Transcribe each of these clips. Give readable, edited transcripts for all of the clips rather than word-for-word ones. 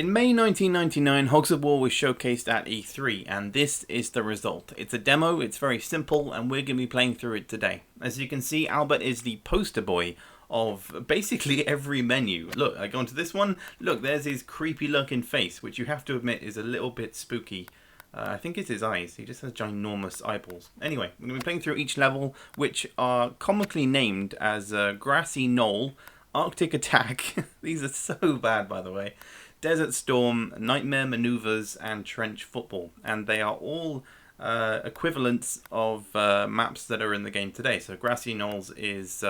In May 1999, Hogs of War was showcased at E3, and this is the result. It's a demo, it's very simple, and we're going to be playing through it today. As you can see, Albert is the poster boy of basically every menu. Look, I go into this one, look, there's his creepy looking face, which you have to admit is a little bit spooky. I think it's his eyes, he just has ginormous eyeballs. Anyway, we're going to be playing through each level, which are comically named as Grassy Knoll, Arctic Attack, these are so bad by the way, Desert Storm, Nightmare Maneuvers, and Trench Football. And they are all equivalents of maps that are in the game today. So Grassy Knolls is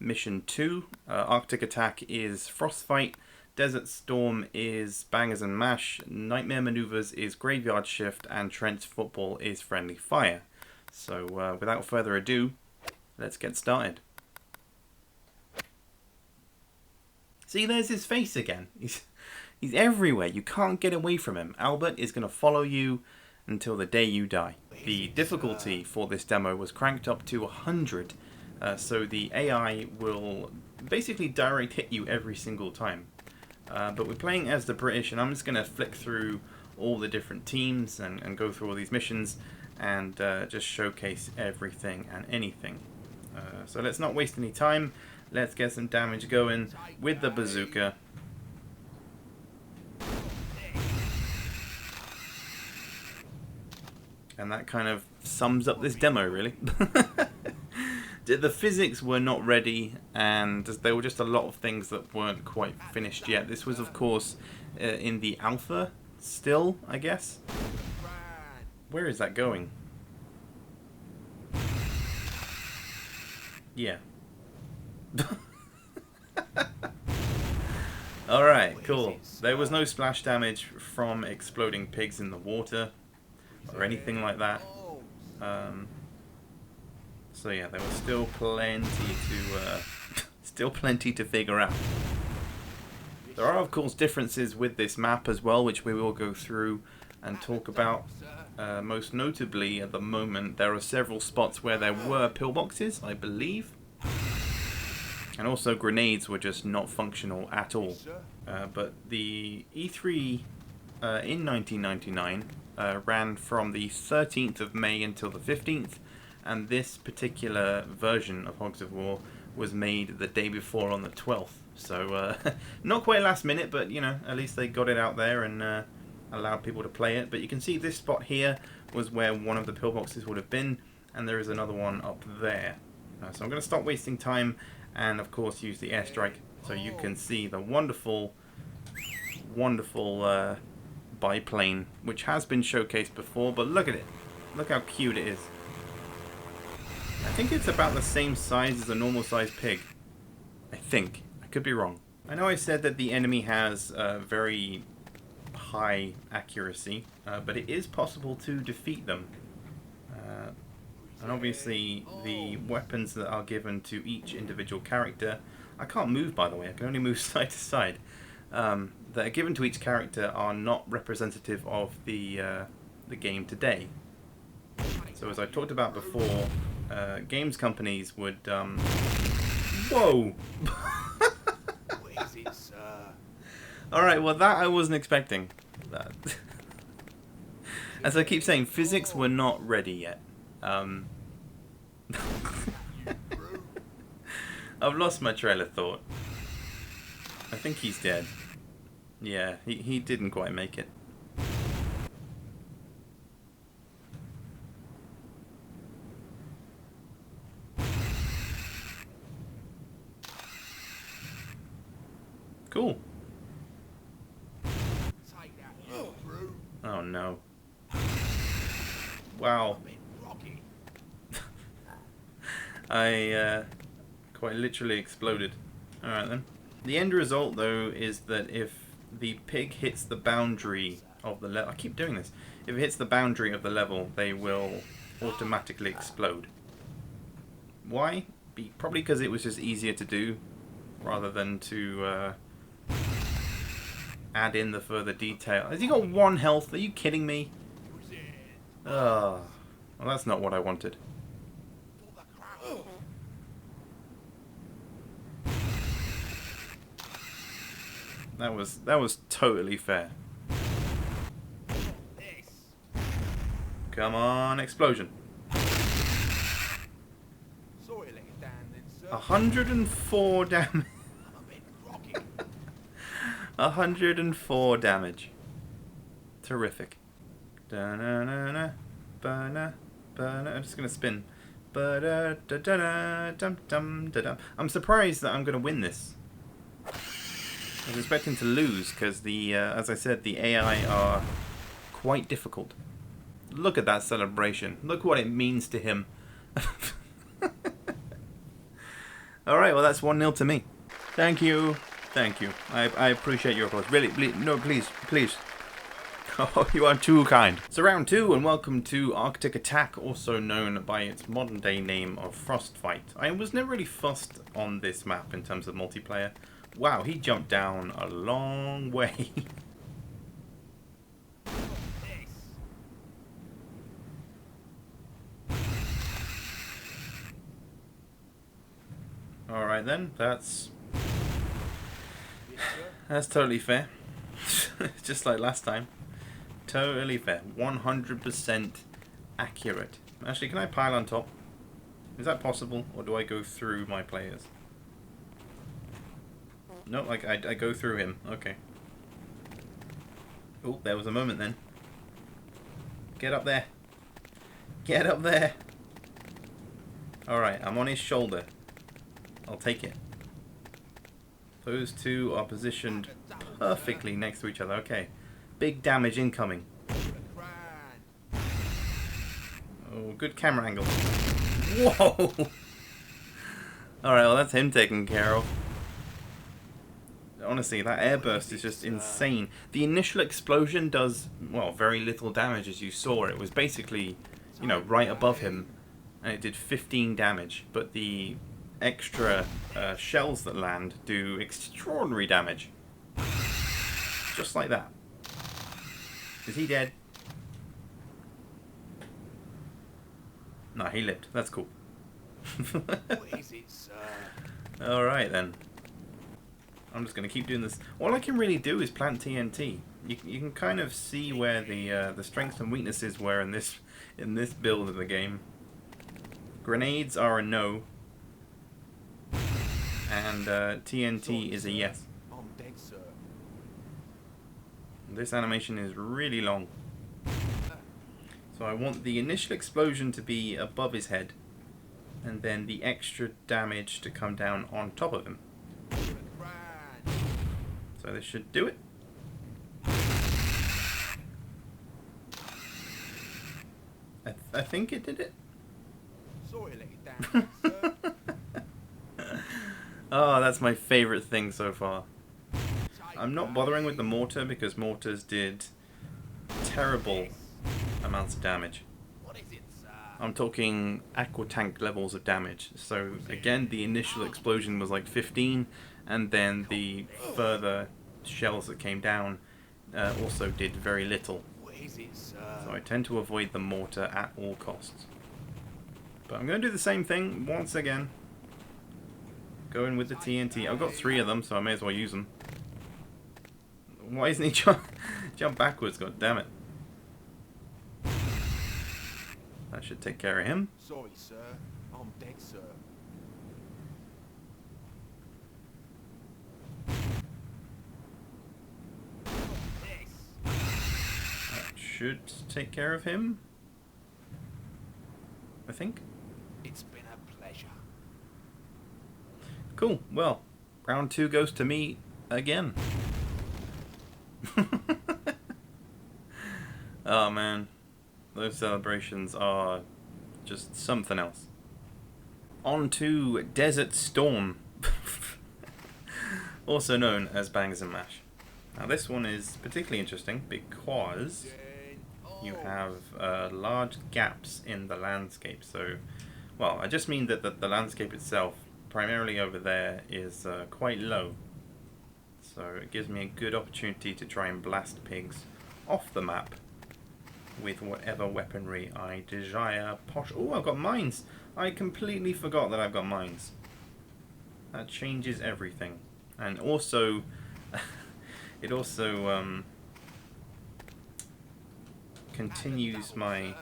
Mission 2, Arctic Attack is Frostfight, Desert Storm is Bangers and Mash, Nightmare Maneuvers is Graveyard Shift, and Trench Football is Friendly Fire. So without further ado, let's get started. See, there's his face again. He's everywhere. You can't get away from him. Albert is going to follow you until the day you die. The difficulty for this demo was cranked up to 100, so the AI will basically direct hit you every single time. But we're playing as the British, and I'm just going to flick through all the different teams and go through all these missions and just showcase everything and anything. So let's not waste any time. Let's get some damage going with the bazooka. And that kind of sums up this demo, really. The physics were not ready, and there were just a lot of things that weren't quite finished yet. This was, of course, in the alpha still, I guess. Where is that going? Yeah. Alright, cool. There was no splash damage from exploding pigs in the water or anything like that. So yeah, there was still plenty to figure out. There are of course differences with this map as well, which we will go through and talk about. Most notably, at the moment, there are several spots where there were pillboxes, I believe. And also grenades were just not functional at all. But the E3 in 1999 ran from the 13th of May until the 15th, and this particular version of Hogs of War was made the day before on the 12th. So not quite last minute, but you know, at least they got it out there and allowed people to play it. But you can see this spot here was where one of the pillboxes would have been, and there is another one up there. So I'm going to stop wasting time and of course use the airstrike so you can see the wonderful biplane, which has been showcased before, but look at it. Look how cute it is. I think it's about the same size as a normal sized pig. I think. I could be wrong. I know I said that the enemy has very high accuracy, but it is possible to defeat them. And obviously the weapons that are given to each individual character, I can't move by the way, I can only move side to side, that are given to each character are not representative of the game today. So as I talked about before, games companies would whoa! Alright, well that I wasn't expecting. That. As I keep saying, physics were not ready yet. I've lost my trail of thought. I think he's dead. Yeah, he didn't quite make it. Cool. Oh no. Wow. I quite literally exploded. Alright then. The end result though is that if the pig hits the boundary of the level, I keep doing this, if it hits the boundary of the level, they will automatically explode. Why? Probably because it was just easier to do rather than to add in the further detail. Has he got 1 health? Are you kidding me? Oh, well that's not what I wanted. That was totally fair. Come on, explosion. 104 damage. 104 damage. Terrific. Da-na-na-na, ba-na, ba-na. I'm just gonna spin. Ba-da-da-da-da-dum-dum-da-dum. I'm surprised that I'm gonna win this. I was expecting to lose because as I said, the AI are quite difficult. Look at that celebration. Look what it means to him. Alright, well that's 1-0 to me. Thank you. Thank you. I appreciate your applause. Really, please, no, please, please. Oh, you are too kind. So round 2, and welcome to Arctic Attack, also known by its modern day name of Frostfight. I was never really fussed on this map in terms of multiplayer. Wow, he jumped down a long way. Alright then, that's totally fair. Just like last time. Totally fair. 100% accurate. Actually, can I pile on top? Is that possible? Or do I go through my players? No, like I go through him. Okay. Oh, there was a moment then. Get up there. Get up there. Alright, I'm on his shoulder. I'll take it. Those two are positioned perfectly next to each other. Okay. Big damage incoming. Oh, good camera angle. Whoa! Alright, well that's him taken care of. Honestly, that airburst is just insane. The initial explosion does, well, very little damage as you saw. It was basically, you know, right above him. And it did 15 damage. But the extra shells that land do extraordinary damage. Just like that. Is he dead? No, he lived. That's cool. Alright then. I'm just going to keep doing this. All I can really do is plant TNT. You can kind of see where the strengths and weaknesses were in this build of the game. Grenades are a no. And TNT is a yes. This animation is really long. So I want the initial explosion to be above his head, and then the extra damage to come down on top of him. So this should do it. I think it did it. Oh, that's my favourite thing so far. I'm not bothering with the mortar because mortars did terrible amounts of damage. I'm talking aqua tank levels of damage. So again, the initial explosion was like 15, and then the further shells that came down also did very little. So I tend to avoid the mortar at all costs. But I'm going to do the same thing once again. Go in with the TNT. I've got 3 of them, so I may as well use them. Why isn't he jump backwards? God damn it. That should take care of him. Sorry, sir. I'm dead, sir. That should take care of him. I think. It's been a pleasure. Cool. Well, round 2 goes to me again. Oh man, those celebrations are just something else. On to Desert Storm, also known as Bangers and Mash. Now this one is particularly interesting because you have large gaps in the landscape. So, well, I just mean that the landscape itself, primarily over there, is quite low. So it gives me a good opportunity to try and blast pigs off the map with whatever weaponry I desire. Oh, I've got mines! I completely forgot that I've got mines. That changes everything. And also, It also continues my...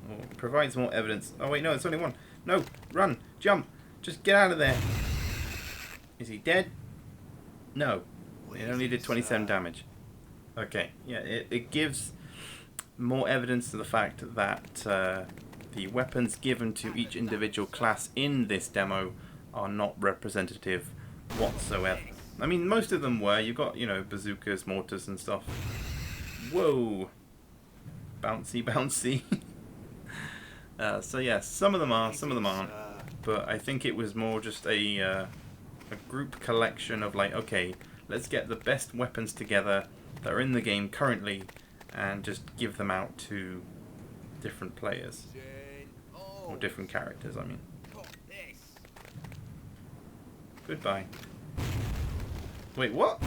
or provides more evidence. Oh wait, no, it's only one. No, run, jump, just get out of there. Is he dead? No, it only did 27 damage. Okay, yeah, it gives more evidence to the fact that the weapons given to each individual class in this demo are not representative whatsoever. I mean, most of them were. You've got, you know, bazookas, mortars and stuff. Whoa. Bouncy, bouncy. So yeah, some of them are, some of them aren't. But I think it was more just a group collection of like, okay, let's get the best weapons together that are in the game currently and just give them out to different players. Or different characters, I mean. Goodbye. Wait, what?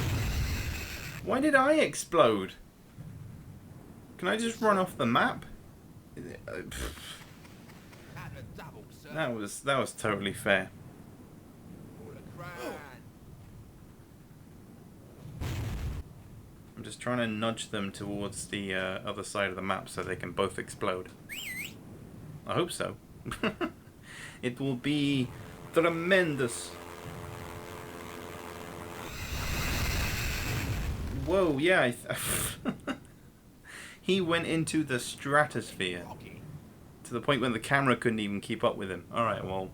Why did I explode? Can I just run off the map? That was totally fair. I'm just trying to nudge them towards the other side of the map so they can both explode. I hope so. It will be tremendous. Whoa, yeah. He went into the stratosphere. To the point when the camera couldn't even keep up with him. Alright, well,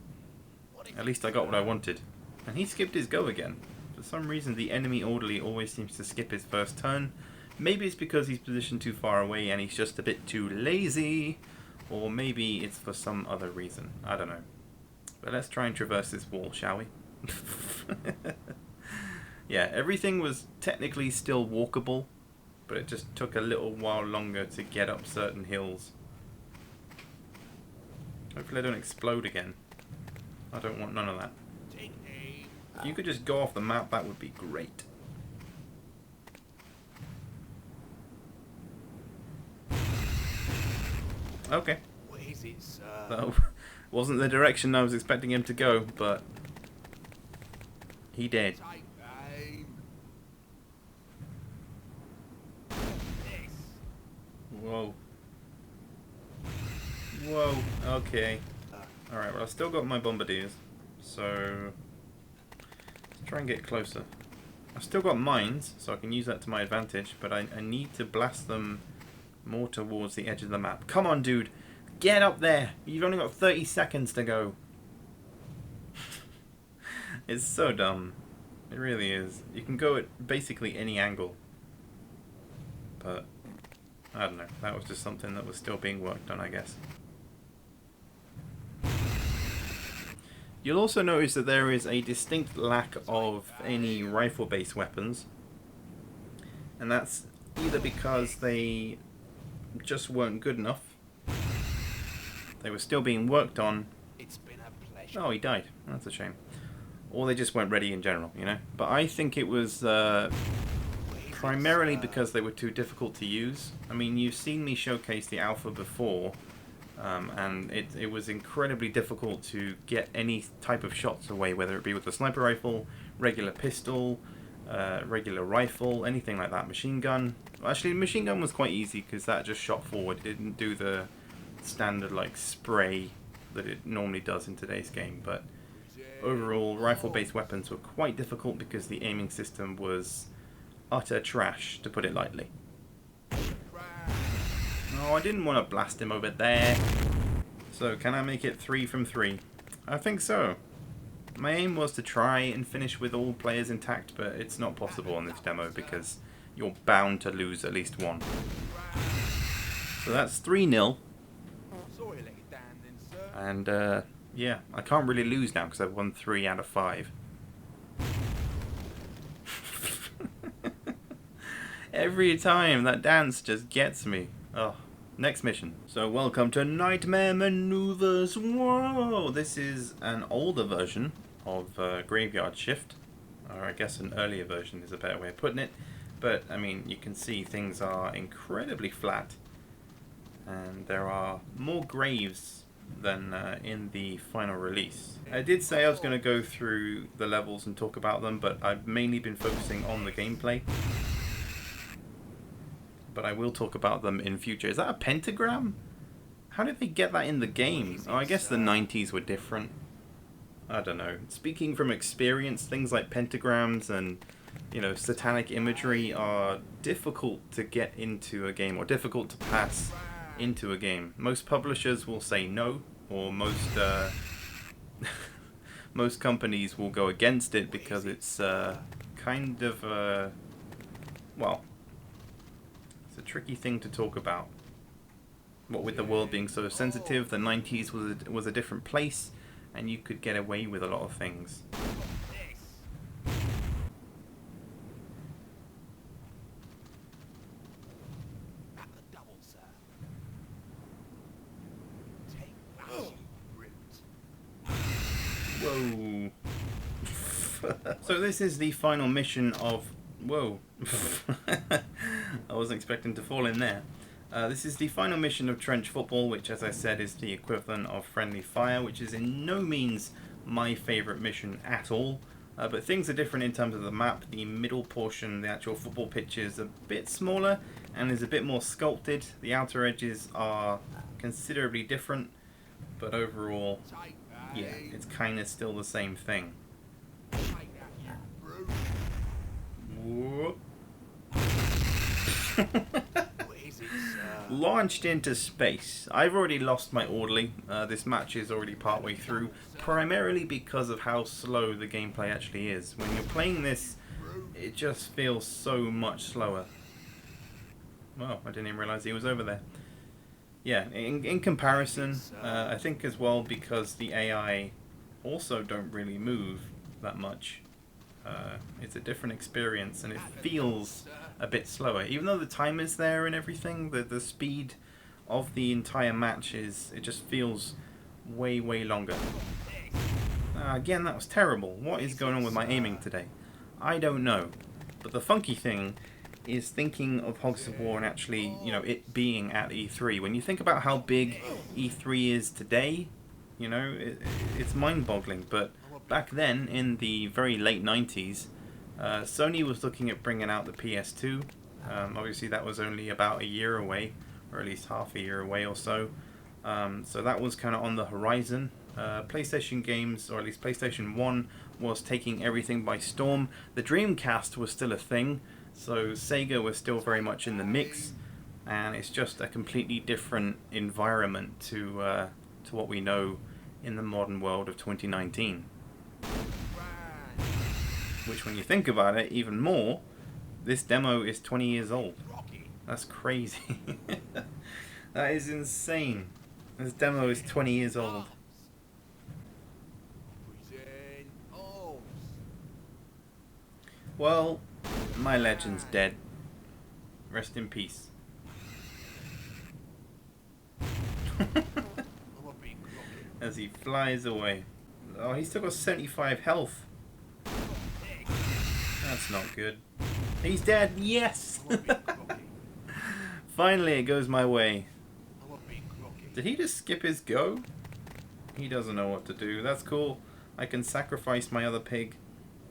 at least I got what I wanted. And he skipped his go again. For some reason, the enemy orderly always seems to skip his first turn. Maybe it's because he's positioned too far away and he's just a bit too lazy. Or maybe it's for some other reason. I don't know. But let's try and traverse this wall, shall we? Yeah, everything was technically still walkable, but it just took a little while longer to get up certain hills. Hopefully I don't explode again. I don't want none of that. If you could just go off the map, that would be great. Okay. That wasn't the direction I was expecting him to go, but he did. Whoa. Whoa, okay. Alright, well I've still got my bombardiers, so let's try and get closer. I've still got mines, so I can use that to my advantage, but I need to blast them more towards the edge of the map. Come on, dude! Get up there! You've only got 30 seconds to go. It's so dumb. It really is. You can go at basically any angle. But I don't know. That was just something that was still being worked on, I guess. You'll also notice that there is a distinct lack of any rifle-based weapons. And that's either because they just weren't good enough. They were still being worked on. It's been a pleasure. Oh, he died. That's a shame. Or they just weren't ready in general, you know? But I think it was primarily because they were too difficult to use. I mean, you've seen me showcase the alpha before, and it was incredibly difficult to get any type of shots away, whether it be with a sniper rifle, regular pistol, regular rifle, anything like that. Machine gun. Actually, machine gun was quite easy because that just shot forward. It didn't do the standard like spray that it normally does in today's game, but overall, rifle-based weapons were quite difficult because the aiming system was utter trash, to put it lightly. Oh, I didn't want to blast him over there. So, can I make it 3 from 3? I think so. My aim was to try and finish with all players intact, but it's not possible in this demo because you're bound to lose at least one. So that's 3-0. And, yeah, I can't really lose now because I've won 3 out of 5. Every time, that dance just gets me. Oh, next mission. So welcome to Nightmare Maneuvers. Whoa! This is an older version of Graveyard Shift. Or I guess an earlier version is a better way of putting it. But, I mean, you can see things are incredibly flat. And there are more graves than in the final release. I did say I was going to go through the levels and talk about them, but I've mainly been focusing on the gameplay. But I will talk about them in future. Is that a pentagram? How did they get that in the game? Oh, I guess the 90s were different. I don't know. Speaking from experience, things like pentagrams and, you know, satanic imagery are difficult to get into a game, or difficult to pass into a game. Most publishers will say no, or most most companies will go against it because it's kind of well, it's a tricky thing to talk about. What with the world being so sensitive, the 90s was a different place, and you could get away with a lot of things. Whoa. So this is the final mission of... Whoa. I wasn't expecting to fall in there. This is the final mission of Trench Football, which, as I said, is the equivalent of Friendly Fire, which is in no means my favourite mission at all. But things are different in terms of the map. The middle portion, the actual football pitch, is a bit smaller and is a bit more sculpted. The outer edges are considerably different, but overall, yeah, it's kind of still the same thing. Whoop. Launched into space. I've already lost my orderly. This match is already partway through, primarily because of how slow the gameplay actually is. When you're playing this, it just feels so much slower. Well, I didn't even realize he was over there. Yeah, in comparison, I think as well, because the AI also don't really move that much. It's a different experience, and it feels a bit slower. Even though the time is there and everything, the speed of the entire match it just feels way longer. Again, that was terrible. What is going on with my aiming today? I don't know. But the funky thing is thinking of Hogs of War and actually, you know, it being at E3. When you think about how big E3 is today, you know, it's mind-boggling. But back then, in the very late 90s, Sony was looking at bringing out the PS2. Obviously, that was only about a year away, or at least half a year away or so. So that was kind of on the horizon. PlayStation games, or at least PlayStation 1, was taking everything by storm. The Dreamcast was still a thing, so Sega was still very much in the mix, and it's just a completely different environment to what we know in the modern world of 2019. Which, when you think about it even more, this demo is 20 years old. That's crazy. That is insane. This demo is 20 years old. Well, my legend's dead. Rest in peace. As he flies away. Oh, he's still got 75 health. That's not good. He's dead. Yes! Finally, it goes my way. Did he just skip his go? He doesn't know what to do. That's cool. I can sacrifice my other pig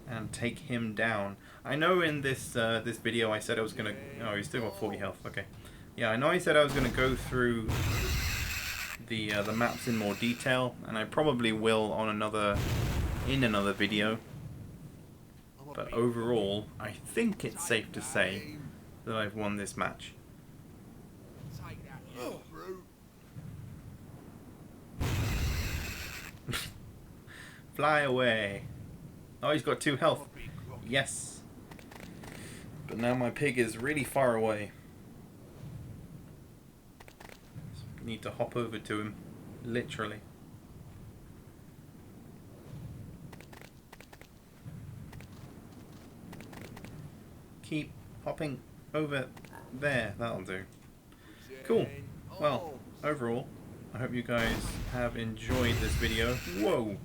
and take him down. I know in this this video I said I was gonna... Oh, he's still got 40 health. Okay. Yeah, I know I said I was gonna go through the maps in more detail, and I probably will on another video. But overall, I think it's safe to say that I've won this match. Fly away. Oh, he's got 2 health. Yes. But now my pig is really far away. So need to hop over to him. Literally. Keep hopping over there. That'll do. Cool. Well, overall, I hope you guys have enjoyed this video. Whoa!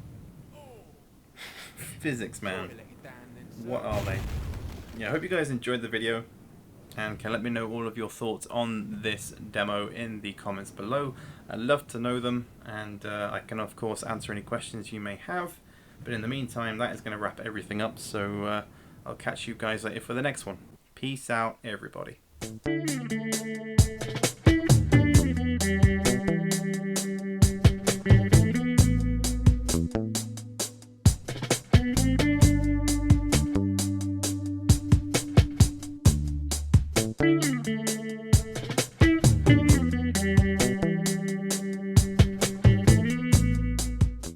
Physics, man. What are they? Yeah, I hope you guys enjoyed the video. and can let me know all of your thoughts on this demo in the comments below. I'd love to know them, and I can of course answer any questions you may have. But in the meantime, that is going to wrap everything up, so I'll catch you guys later for the next one. Peace out, everybody.